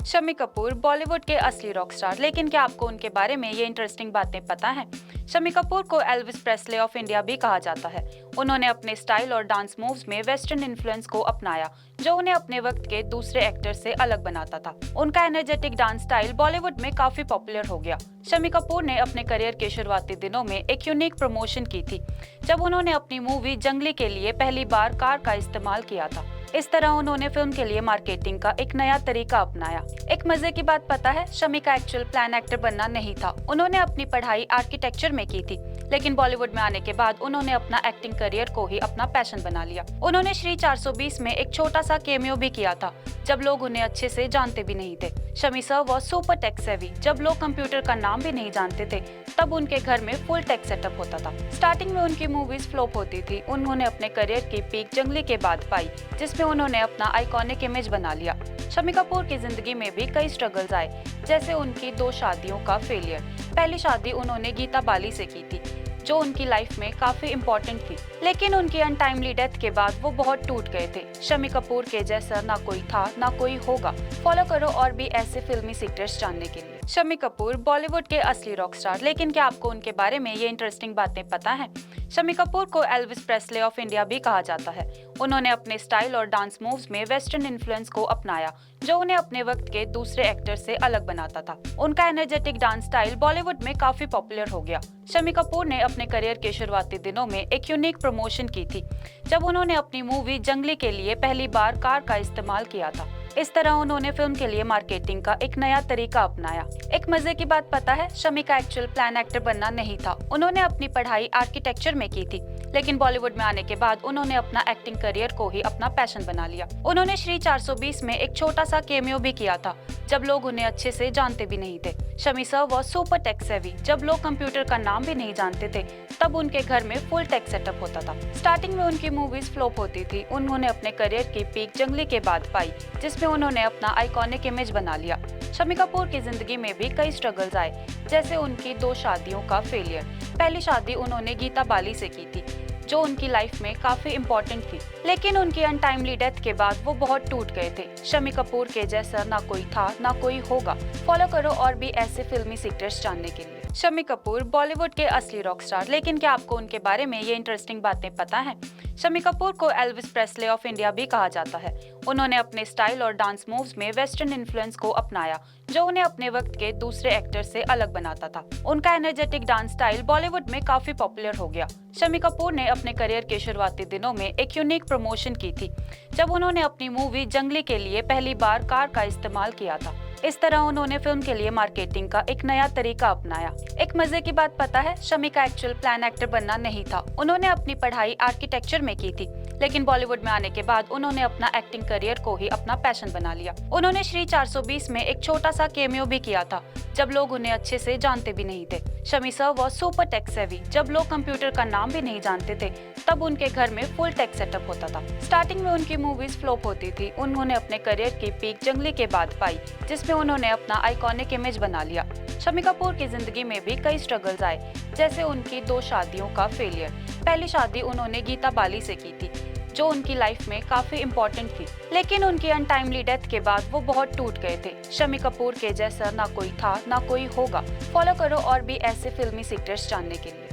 शम्मी कपूर बॉलीवुड के असली rock star, लेकिन क्या आपको उनके बारे में ये इंटरेस्टिंग बातें पता हैं? शम्मी कपूर को एल्विस प्रेस्ले ऑफ इंडिया भी कहा जाता है। उन्होंने अपने स्टाइल और डांस मूव्स में वेस्टर्न इन्फ्लुएंस को अपनाया, जो उन्हें अपने वक्त के दूसरे एक्टर से अलग बनाता था। उनका एनर्जेटिक डांस स्टाइल बॉलीवुड में काफी पॉपुलर हो गया। शम्मी कपूर ने अपने करियर के शुरुआती दिनों में एक यूनिक प्रमोशन की थी, जब उन्होंने अपनी मूवी जंगली के लिए पहली बार कार का इस्तेमाल किया था। इस तरह उन्होंने फिल्म के लिए मार्केटिंग का एक नया तरीका अपनाया। एक मजे की बात पता है, शम्मी का एक्चुअल प्लान एक्टर बनना नहीं था। उन्होंने अपनी पढ़ाई आर्किटेक्चर में की थी, लेकिन बॉलीवुड में आने के बाद उन्होंने अपना एक्टिंग करियर को ही अपना पैशन बना लिया। उन्होंने श्री 420 में एक छोटा सा केमियो भी किया था, जब लोग उन्हें अच्छे से जानते भी नहीं थे। Shammi sir was super tech savvy. जब लोग कंप्यूटर का नाम भी नहीं जानते थे, तब उनके घर में फुल टेक सेटअप होता था। स्टार्टिंग में उनकी मूवीज फ्लॉप होती थी। उन्होंने अपने करियर की पीक जंगली के बाद पाई, जिसमें उन्होंने अपना आइकॉनिक इमेज बना लिया। शम्मी कपूर की जिंदगी में भी कई स्ट्रगल्स आए, जैसे उनकी 2 शादियों का फेलियर। पहली शादी उन्होंने गीता बाली से की थी, जो उनकी लाइफ में काफी इम्पोर्टेंट थी, लेकिन उनकी अनटाइमली डेथ के बाद वो बहुत टूट गए थे। शम्मी कपूर के जैसा ना कोई था, ना कोई होगा। फॉलो करो और भी ऐसे फिल्मी सीक्रेट्स जानने के लिए। शम्मी कपूर बॉलीवुड के असली रॉक स्टार, लेकिन क्या आपको उनके बारे में ये इंटरेस्टिंग बातें पता हैं? शम्मी कपूर को एल्विस प्रेस्ले ऑफ इंडिया भी कहा जाता है। उन्होंने अपने स्टाइल और डांस मूव्स में वेस्टर्न इन्फ्लुएंस को अपनाया, जो उन्हें अपने वक्त के दूसरे एक्टर से अलग बनाता था। उनका एनर्जेटिक डांस स्टाइल बॉलीवुड में काफी पॉपुलर हो गया। शम्मी कपूर ने अपने करियर के शुरुआती दिनों में एक यूनिक प्रमोशन की थी, जब उन्होंने अपनी मूवी जंगली के लिए पहली बार कार का इस्तेमाल किया था। इस तरह उन्होंने फिल्म के लिए मार्केटिंग का एक नया तरीका अपनाया। एक मजे की बात पता है, शम्मी का एक्चुअल प्लान एक्टर बनना नहीं था। उन्होंने अपनी पढ़ाई आर्किटेक्चर में की थी, लेकिन बॉलीवुड में आने के बाद उन्होंने अपना एक्टिंग करियर को ही अपना पैशन बना लिया। उन्होंने श्री 420 में एक छोटा सा केमियो भी किया था, जब लोग उन्हें अच्छे से जानते भी नहीं थे। Shammi sir was super tech savvy. जब लोग कंप्यूटर का नाम भी नहीं जानते थे, तब उनके घर में फुल टेक सेटअप होता था। स्टार्टिंग में उनकी मूवीज फ्लॉप होती थी। उन्होंने अपने करियर की पीक जंगली के बाद पाई, जिसमें उन्होंने अपना आइकॉनिक इमेज बना लिया। शम्मी कपूर की जिंदगी में भी कई स्ट्रगल्स आए, जैसे उनकी 2 शादियों का फेलियर। पहली शादी उन्होंने गीता बाली से की थी, जो उनकी लाइफ में काफी इम्पोर्टेंट थी, लेकिन उनकी अनटाइमली डेथ के बाद वो बहुत टूट गए थे। शम्मी कपूर के जैसा ना कोई था, ना कोई होगा। फॉलो करो और भी ऐसे फिल्मी सीक्रेट्स जानने के लिए। शम्मी कपूर बॉलीवुड के असली रॉक स्टार, लेकिन क्या आपको उनके बारे में ये इंटरेस्टिंग बातें पता हैं? शम्मी कपूर को एल्विस प्रेस्ले ऑफ इंडिया भी कहा जाता है। उन्होंने अपने स्टाइल और डांस मूव्स में वेस्टर्न इन्फ्लुएंस को अपनाया, जो उन्हें अपने वक्त के दूसरे एक्टर से अलग बनाता था। उनका एनर्जेटिक डांस स्टाइल बॉलीवुड में काफी पॉपुलर हो गया। शम्मी कपूर ने अपने करियर के शुरुआती दिनों में एक यूनिक प्रमोशन की थी, जब उन्होंने अपनी मूवी जंगली के लिए पहली बार कार का इस्तेमाल किया था। इस तरह उन्होंने फिल्म के लिए मार्केटिंग का एक नया तरीका अपनाया। एक मजे की बात पता है, शम्मी का एक्चुअल प्लान एक्टर बनना नहीं था। उन्होंने अपनी पढ़ाई आर्किटेक्चर में की थी, लेकिन बॉलीवुड में आने के बाद उन्होंने अपना एक्टिंग करियर को ही अपना पैशन बना लिया। उन्होंने श्री 420 में एक छोटा सा केमियो भी किया था, जब लोग उन्हें अच्छे से जानते भी नहीं थे। Shammi sir was super tech savvy. जब लोग कंप्यूटर का नाम भी नहीं जानते थे, तब उनके घर में फुल टेक सेटअप होता था। स्टार्टिंग में उनकी मूवीज फ्लॉप होती थी। उन्होंने अपने करियर की पीक जंगली के बाद पाई, जिसमें उन्होंने अपना आइकॉनिक इमेज बना लिया। शम्मी कपूर की जिंदगी में भी कई स्ट्रगल्स आए, जैसे उनकी 2 शादियों का फेलियर। पहली शादी उन्होंने गीता बाली से की थी, जो उनकी लाइफ में काफी इम्पोर्टेंट थी, लेकिन उनकी अनटाइमली डेथ के बाद वो बहुत टूट गए थे। शम्मी कपूर के जैसा ना कोई था, ना कोई होगा। फॉलो करो और भी ऐसे फिल्मी सीक्रेट्स जानने के लिए।